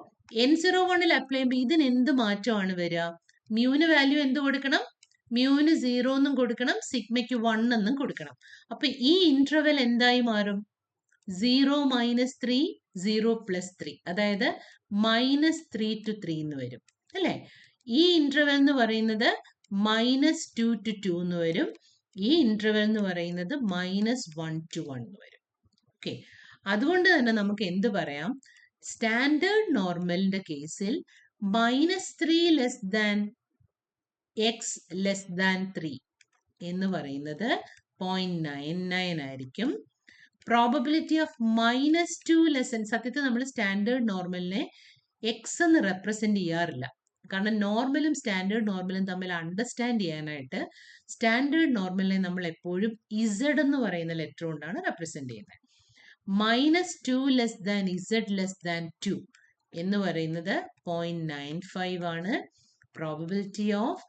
N01 അപ്ലൈ ചെയ്യുമ്പോൾ ഇതിന് എന്ത് മാറ്റമാണ് വരിക? മ്യൂവിന് വാല്യൂ എന്ത് കൊടുക്കണം? മ്യൂവിന് 0 എന്നും കൊടുക്കണം, സിഗ്മയ്ക്ക് 1 എന്നും കൊടുക്കണം. അപ്പൊ ഈ ഇന്റർവെൽ എന്തായി മാറും? 0 മൈനസ് 3 0 പ്ലസ് 3, അതായത് -3 to 3 എന്ന് വരും അല്ലേ. ഈ ഇന്റർവെൽ എന്ന് പറയുന്നത് -2 to 2 എന്ന് വരും. ഈ ഇന്റർവെൽ എന്ന് പറയുന്നത് -1 to 1 എന്ന് വരും. ഓക്കെ, അതുകൊണ്ട് തന്നെ നമുക്ക് എന്ത് പറയാം? സ്റ്റാൻഡേർഡ് നോർമലിന്റെ കേസിൽ -3 less than X less than 3 എന്ന് പറയുന്നത് 0.99 ആയിരിക്കും. പ്രോബബിലിറ്റി ഓഫ് -2 ലെസ്, സത്യത്തിൽ നമ്മൾ സ്റ്റാൻഡേർഡ് നോർമലിനെ എക്സ് എന്ന് റെപ്രസെന്റ് ചെയ്യാറില്ല. കാരണം നോർമലും സ്റ്റാൻഡേർഡ് നോർമലും തമ്മിൽ അണ്ടർസ്റ്റാൻഡ് ചെയ്യാനായിട്ട് സ്റ്റാൻഡേർഡ് നോർമലിനെ നമ്മൾ എപ്പോഴും ഇസഡ് എന്ന് പറയുന്ന ലെറ്റർ കൊണ്ടാണ് റെപ്രസെന്റ് ചെയ്യുന്നത്. -2 less than Z less than 2 എന്ന് പറയുന്നത് 0.95 ആണ്. Probability of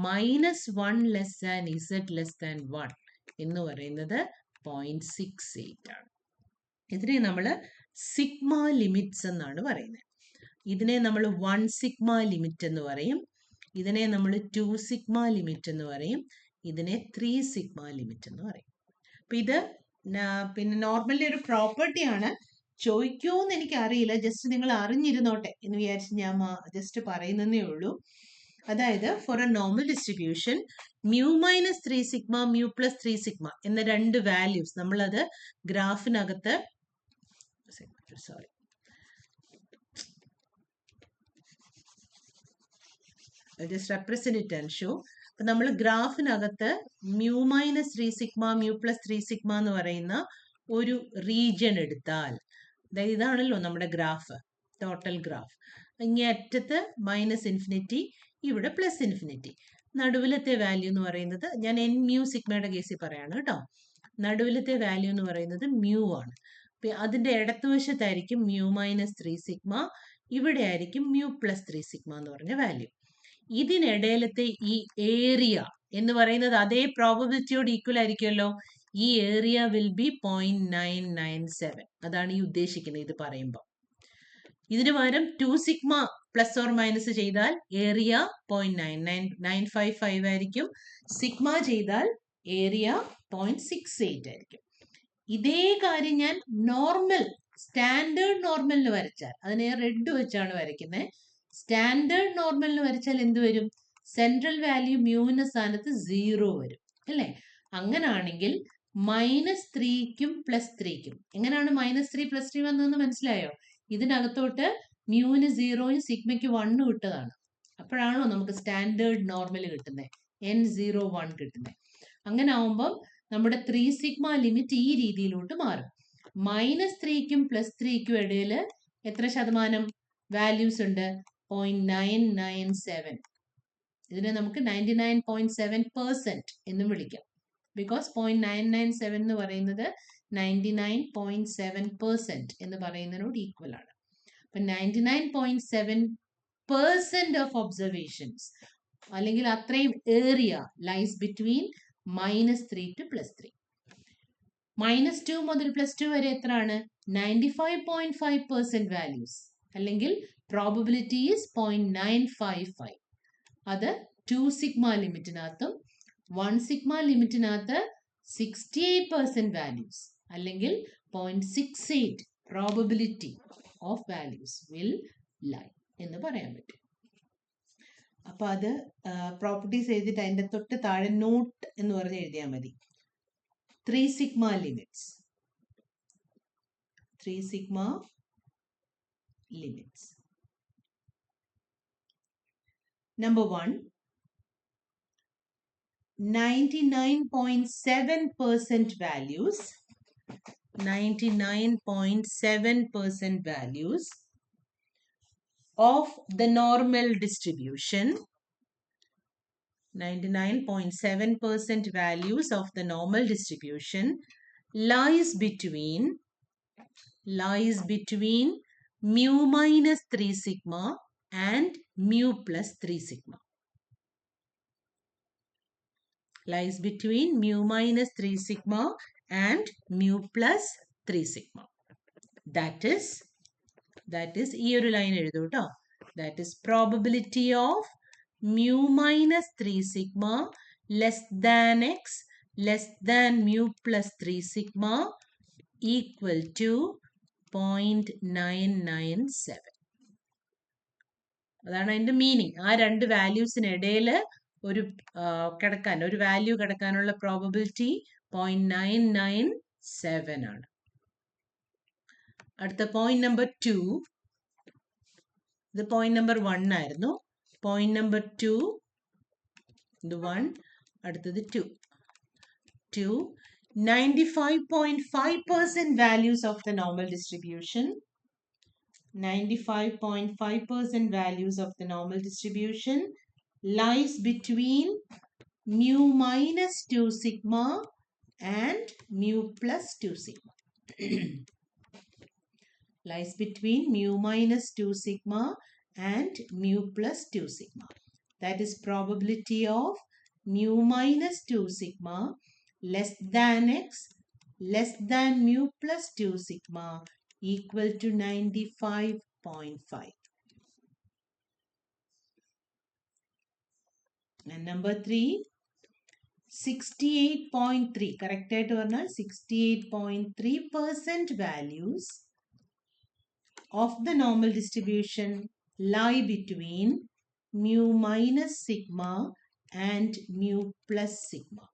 -1 less than Z less than 1 എന്ന് പറയുന്നത് 0.68 ആണ്. ഇതിനെ നമ്മൾ സിഗ്മ ലിമിറ്റ്സ് എന്നാണ് പറയുന്നത്. ഇതിനെ നമ്മൾ 1 സിഗ്മ ലിമിറ്റ് എന്ന് പറയും. ഇതിനെ നമ്മൾ 2 സിഗ്മ ലിമിറ്റ് എന്ന് പറയും. ഇതിനെ 3 സിഗ്മ ലിമിറ്റ് എന്ന് പറയും. അപ്പൊ ഇത് പിന്നെ നോർമലി ഒരു പ്രോപ്പർട്ടി ആണ്. ചോദിക്കുമെന്ന് എനിക്ക് അറിയില്ല, ജസ്റ്റ് നിങ്ങൾ അറിഞ്ഞിരുന്നോട്ടെ എന്ന് വിചാരിച്ച് ഞാൻ ജസ്റ്റ് പറയുന്നതേ ഉള്ളൂ. അതായത് for a normal distribution μ-3 sigma μ+3 sigma എന്ന രണ്ട് വാല്യൂസ് നമ്മളത് ഗ്രാഫിനകത്ത് just represent it and show. അപ്പൊ നമ്മൾ ഗ്രാഫിനകത്ത് μ-3 സിഗ്മ μ+3 സിഗ്മ എന്ന് പറയുന്ന ഒരു റീജിയൻ എടുത്താൽ, അതായത് ഇതാണല്ലോ നമ്മുടെ ഗ്രാഫ്, ടോട്ടൽ ഗ്രാഫ്. ഇങ്ങേ അറ്റത്ത് -∞, ഇവിടെ +∞. നടുവിലത്തെ വാല്യൂ എന്ന് പറയുന്നത് ഞാൻ n μ സിഗ്മയുടെ കേസിൽ പറയാണ് കേട്ടോ. നടുവിലത്തെ വാല്യൂ എന്ന് പറയുന്നത് മ്യൂ ആണ്. അതിന്റെ ഇടത്തുവശത്തായിരിക്കും μ-3 സിഗ്മ, ഇവിടെ ആയിരിക്കും μ+3 സിഗ്മ എന്ന് പറഞ്ഞ വാല്യൂ. ഇതിനിടയിലത്തെ ഈ ഏരിയ എന്ന് പറയുന്നത് അതേ പ്രോബബിലിറ്റിയോട് ഈക്വൽ ആയിരിക്കുമല്ലോ. ഈ ഏരിയ വിൽ ബി 0.997. അതാണ് ഈ ഉദ്ദേശിക്കുന്നത് ഇത് പറയുമ്പോൾ. ഇതിന് പകരം 2 സിഗ്മ പ്ലസ് ഓർ മൈനസ് ചെയ്താൽ ഏരിയ 0.995 ആയിരിക്കും. സിഗ്മ ചെയ്താൽ ഏരിയ 0.68 ആയിരിക്കും. ഇതേ കാര്യം ഞാൻ നോർമൽ സ്റ്റാൻഡേർഡ് നോർമലിന് വരച്ചാൽ, അതിനെ റെഡ് വെച്ചാണ് വരയ്ക്കുന്നത്. സ്റ്റാൻഡേർഡ് നോർമലിന് വരച്ചാൽ എന്ത് വരും? സെൻട്രൽ വാല്യൂ മ്യൂവിന്റെ സ്ഥാനത്ത് 0 വരും അല്ലേ? അങ്ങനാണെങ്കിൽ -3ക്കും +3ക്കും എങ്ങനെയാണ് -3 +3 വന്നതെന്ന് മനസ്സിലായോ? ഇതിനകത്തോട്ട് മ്യൂവിന് 0യും സിഗ്മയ്ക്ക് 1 കിട്ടതാണ്. അപ്പോഴാണോ നമുക്ക് സ്റ്റാൻഡേർഡ് നോർമൽ കിട്ടുന്നത്, n01 കിട്ടുന്നത്. അങ്ങനെ ആവുമ്പം നമ്മുടെ 3 സിഗ്മ ലിമിറ്റ് ഈ രീതിയിലോട്ട് മാറും. -3ക്കും +3ക്കും ഇടയിൽ എത്ര ശതമാനം വാല്യൂസ് ഉണ്ട്? 0.997. ഇതിനെ നമുക്ക് 99.7% എന്നും വിളിക്കാം. ബിക്കോസ് 0.997 എന്ന് പറയുന്നത് 99.7% എന്ന് പറയുന്നതിനോട് ഈക്വൽ ആണ്. അപ്പൊ 99.7% ഓഫ് ഒബ്സർവേഷൻസ് അല്ലെങ്കിൽ അത്രയും ഏരിയ ലൈസ് ബിറ്റ്വീൻ -3 to +3. -2 മുതൽ +2 വരെ എത്രയാണ്? 95.5% വാല്യൂസ് അല്ലെങ്കിൽ പ്രോബബിലിറ്റി ഈസ് 0.955. അത് 2 സിഗ്മ ലിമിറ്റിനകത്തും 1 സിഗ്മ ലിമിറ്റിനകത്ത് 68% വാല്യൂസ് അല്ലെങ്കിൽ 0.68 probability of values will lie എന്ന് പറയാൻ പറ്റും. അപ്പൊ അത് പ്രോപ്പർട്ടീസ് എഴുതിയിട്ട് അതിന്റെ തൊട്ട് താഴെ നോട്ട് എന്ന് പറഞ്ഞ് എഴുതിയാൽ മതി. 3 sigma limits, 3 sigma limits. Number 1, 99.7% values, 99.7% values of the normal distribution, 99.7% values of the normal distribution lies between μ-3 sigma and μ+3 sigma. Lies between μ-3 sigma and μ+3 sigma. That is ഈ ഒരു ലൈൻ എഴുതൂ കേട്ടോ. That is probability of μ-3 sigma less than x less than μ+3 sigma equal to 0.997. അതാണ് അതിന്റെ meaning. ആ രണ്ട് വാല്യൂസിനിടയിൽ ഒരു കിടക്കാൻ ഒരു വാല്യൂ കിടക്കാനുള്ള പ്രോബബിലിറ്റി 0.997 ആണ്. അടുത്ത പോയിന്റ് നമ്പർ 2, ഇത് പോയിന്റ് നമ്പർ 1 ആയിരുന്നു. പോയിന്റ് നമ്പർ 2, ഇത് 1, അടുത്തത് 2. 95.5% values of the normal distribution. 95.5% values of the normal distribution lies between mu minus 2 sigma and mu plus 2 sigma. Lies between mu minus 2 sigma and mu plus 2 sigma. That is probability of mu minus 2 sigma less than x less than mu plus 2 sigma equal to 95.5. And number 3, 68.3, correct ആയിട്ട് പറഞ്ഞാൽ 68.3% values of the normal distribution lie between mu minus sigma and mu plus sigma.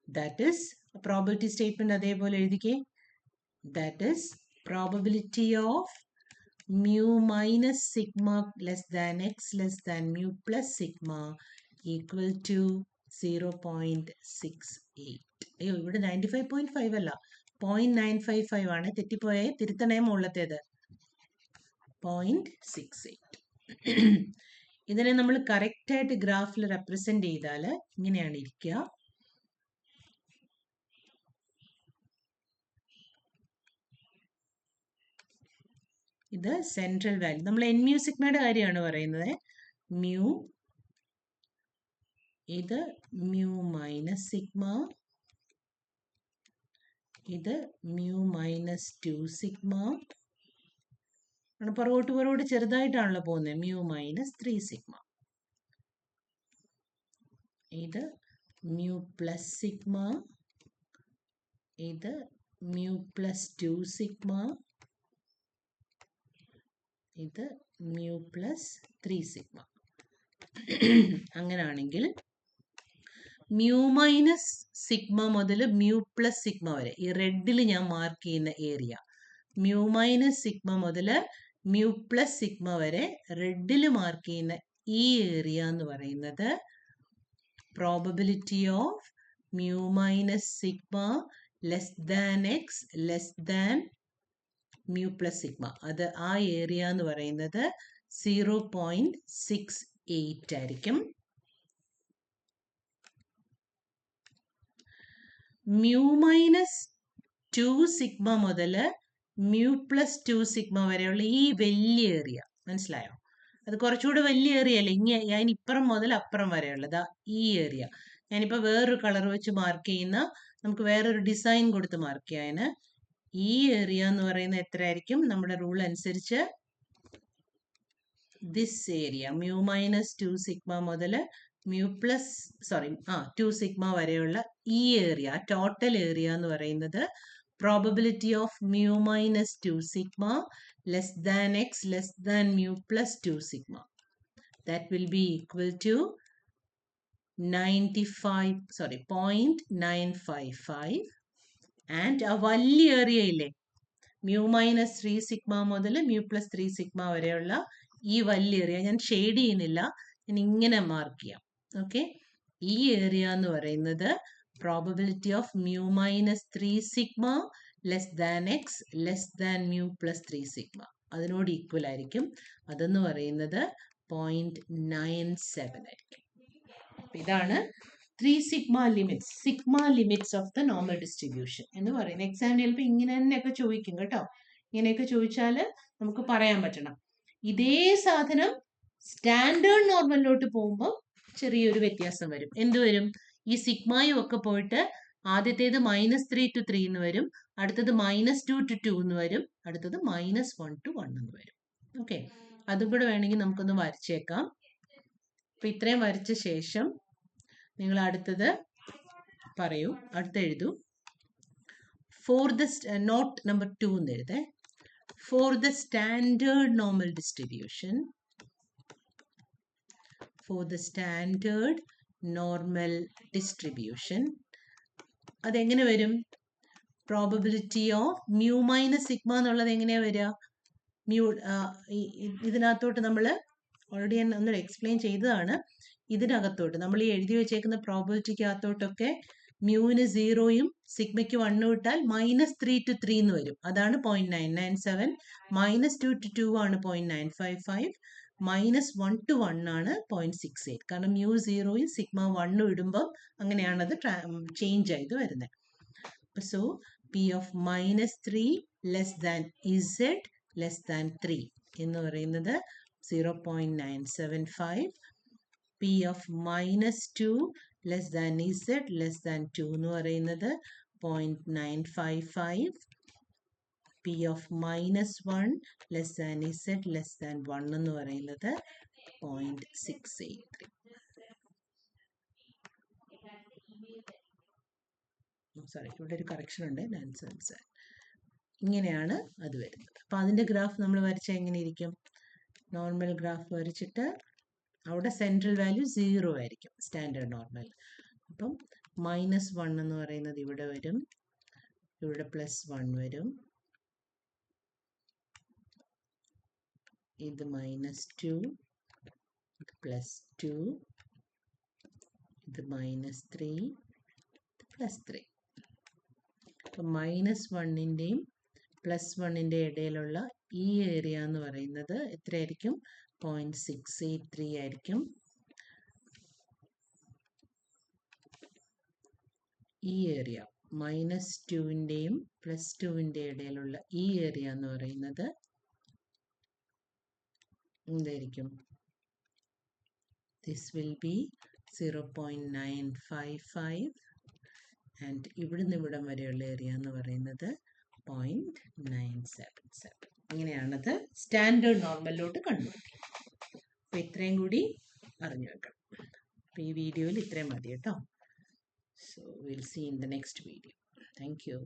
That is a probability statement അതേപോലെ എഴുതിക്കേ. That is probability of mu minus sigma less than x less than mu plus sigma equal to 0.68. അയ്യോ, ഇവിടെ 95.5 അല്ല, 0.955 ആണ്. തെറ്റിപ്പോയെ, തിരുത്തണേ മുകളിലത്തേത്. 0.68. ഇതിനെ നമ്മൾ കറക്റ്റായിട്ട് ഗ്രാഫിൽ represent ചെയ്താൽ ഇങ്ങനെയാണ് ഇരിക്കുക. ഇത് സെൻട്രൽ വാല്യൂ. നമ്മൾ എൻ മ്യൂ സിഗ്മയുടെ കാര്യമാണ് പറയുന്നത്. മ്യൂ, ഇത് മ്യൂ മൈനസ് സിഗ്മ, ഇത് മ്യൂ മൈനസ് 2 സിഗ്മ. പുറകോട്ട് ചെറുതായിട്ടാണല്ലോ പോകുന്നത്. Mu minus 3 sigma. ഇത് മ്യൂ പ്ലസ് സിഗ്മ, ഇത് മ്യൂ പ്ലസ് 2 സിഗ്മ, ഇത് മ്യൂ പ്ലസ് 3 സിഗ്മ. അങ്ങനാണെങ്കിൽ മ്യൂ മൈനസ് സിഗ്മ മുതൽ മ്യൂ പ്ലസ് സിഗ്മ വരെ, ഈ റെഡിൽ ഞാൻ മാർക്ക് ചെയ്യുന്ന ഏരിയ, മ്യൂ മൈനസ് സിഗ്മ മുതൽ മ്യൂ പ്ലസ് സിഗ്മ വരെ റെഡിൽ മാർക്ക് ചെയ്യുന്ന ഈ ഏരിയ എന്ന് പറയുന്നത് probability of mu minus sigma less than X less than mu plus sigma. അത് ആ ഏരിയ എന്ന് പറയുന്നത് 0.68 ആയിരിക്കും. മ്യൂ മൈനസ് 2 സിഗ്മ മുതൽ മ്യൂ പ്ലസ് 2 സിഗ്മ വരെയുള്ള ഈ വലിയ ഏരിയ, മനസ്സിലായോ? അത് കുറച്ചുകൂടെ വലിയ ഏരിയ അല്ലേ, ഞാൻ ഇപ്പുറം മുതൽ അപ്പുറം വരെയുള്ളത് ഈ ഏരിയ. ഞാനിപ്പോൾ വേറൊരു കളർ വെച്ച് മാർക്ക് ചെയ്യുന്ന, നമുക്ക് വേറൊരു ഡിസൈൻ കൊടുത്ത് മാർക്ക് ചെയ്യാന്. ഈ ഏരിയ എന്ന് പറയുന്നത് എത്രയായിരിക്കും? നമ്മുടെ റൂൾ അനുസരിച്ച് this area mu minus 2 sigma മുതൽ മ്യൂ പ്ലസ് 2 സിഗ്മ വരെയുള്ള ഈ ഏരിയ, ടോട്ടൽ ഏരിയ എന്ന് പറയുന്നത് probability of mu minus 2 sigma less than X less than mu plus 2 sigma. That will be equal to 0.955. And ആ വലിയ ഏരിയ ഇല്ലേ, മ്യൂ മൈനസ് 3 സിഗ്മ മുതൽ മ്യൂ പ്ലസ് 3 സിഗ്മ വരെയുള്ള ഈ വലിയ ഏരിയ ഞാൻ ഷെയ്ഡ് ചെയ്യുന്നില്ല, ഞാൻ ഇങ്ങനെ മാർക്ക് ചെയ്യാം. ഓക്കെ, ഈ ഏരിയ എന്ന് പറയുന്നത് probability of mu minus 3 sigma less than X less than mu plus 3 sigma, അതിനോട് ഈക്വൽ ആയിരിക്കും. അതെന്ന് പറയുന്നത് 0.97 ആയിരിക്കും. ഇതാണ് 3 sigma limits of the normal distribution എന്ന് പറയുന്നത്. എക്സാമിന് ചിലപ്പോൾ ഇങ്ങനെ തന്നെയൊക്കെ ചോദിക്കും കേട്ടോ. ഇങ്ങനെയൊക്കെ ചോദിച്ചാൽ നമുക്ക് പറയാൻ പറ്റണം. ഇതേ സാധനം സ്റ്റാൻഡേർഡ് നോർമലിലോട്ട് പോകുമ്പോൾ ചെറിയൊരു വ്യത്യാസം വരും. എന്ത് വരും? ഈ സിഗ്മയും ഒക്കെ പോയിട്ട് ആദ്യത്തേത് -3 to 3 എന്ന് വരും, അടുത്തത് -2 to 2 എന്ന് വരും, അടുത്തത് -1 to 1 എന്ന് വരും. ഓക്കെ, അതും കൂടെ വേണമെങ്കിൽ നമുക്കൊന്ന് വരച്ചേക്കാം. അപ്പൊ ഇത്രയും വരച്ച ശേഷം നിങ്ങൾ അടുത്തത് പറയൂ, അടുത്ത എഴുതൂ. ഫോർ ദ നോട്ട് നമ്പർ 2 എന്ന് എഴുതേ. ഫോർ ദ standard normal distribution, for the standard normal distribution. അതെങ്ങനെ വരും? Probability of mu minus sigma എന്നുള്ളത് എങ്ങനെയാണ് വരിക? മ്യൂ ഇതിനകത്തോട്ട് നമ്മൾ ഓൾറെഡി ഞാൻ ഒന്ന് എക്സ്പ്ലെയിൻ ചെയ്തതാണ്. ഇതിനകത്തോട്ട് നമ്മൾ ഈ എഴുതി വെച്ചേക്കുന്ന പ്രോബബിലിറ്റിക്കകത്തോട്ടൊക്കെ മ്യൂവിന് 0യും സിഗ്മയ്ക്ക് 1 ഇട്ടാൽ -3 to 3 എന്ന് വരും. അതാണ് 0.997. -2 to 2 ആണ് 0.955. -1 to 1 ആണ് 0.68. കാരണം മ്യൂ 0യും സിഗ്മ 1 ഇടുമ്പോൾ അങ്ങനെയാണത് ചേഞ്ച് ആയത് വരുന്നത്. So P of -3 less than Z less than 3 എന്ന് പറയുന്നത് 0.975. P of -2 less than Z less than 2 എന്ന് പറയുന്നത് 0.955. P of -1 less than Z less than 1 എന്ന് പറയുന്നത് 0.683. സോറി, ഇവിടെ ഒരു കറക്ഷൻ ഉണ്ട്. ഇങ്ങനെയാണ് അത് വരുന്നത്. അപ്പം അതിൻ്റെ ഗ്രാഫ് നമ്മൾ വരച്ചാൽ എങ്ങനെ ഇരിക്കും? നോർമൽ ഗ്രാഫ് വരച്ചിട്ട് അവിടെ സെൻട്രൽ വാല്യൂ 0 ആയിരിക്കും, സ്റ്റാൻഡേർഡ് നോർമൽ. അപ്പം -1 എന്ന് പറയുന്നത് ഇവിടെ വരും, ഇവിടെ +1 വരും, ഇത് -2, ഇത് +2, ഇത് -3, ഇത് +3. അപ്പം -1ൻ്റെയും +1ൻ്റെ ഇടയിലുള്ള ഈ ഏരിയ എന്ന് പറയുന്നത് എത്രയായിരിക്കും? 0.683 ആയിരിക്കും. ഈ ഏരിയ -2ൻ്റെയും +2ൻ്റെ ഇടയിലുള്ള ഈ ഏരിയ എന്ന് പറയുന്നത് എന്തായിരിക്കും? ദിസ് വിൽ ബി 0.955 ആൻഡ് ഇവിടുന്ന് ഇവിടം വരെയുള്ള ഏരിയ എന്ന് പറയുന്നത് 0.977. ഇങ്ങനെയാണത് സ്റ്റാൻഡേർഡ് നോർമലിലോട്ട് കൺവേർട്ട് ചെയ്യുന്നത്. അപ്പോൾ ഇത്രയും കൂടി അറിഞ്ഞു വെക്കണം. അപ്പോൾ ഈ വീഡിയോയിൽ ഇത്രയും മതി കേട്ടോ. So we'll see in the next video. Thank you.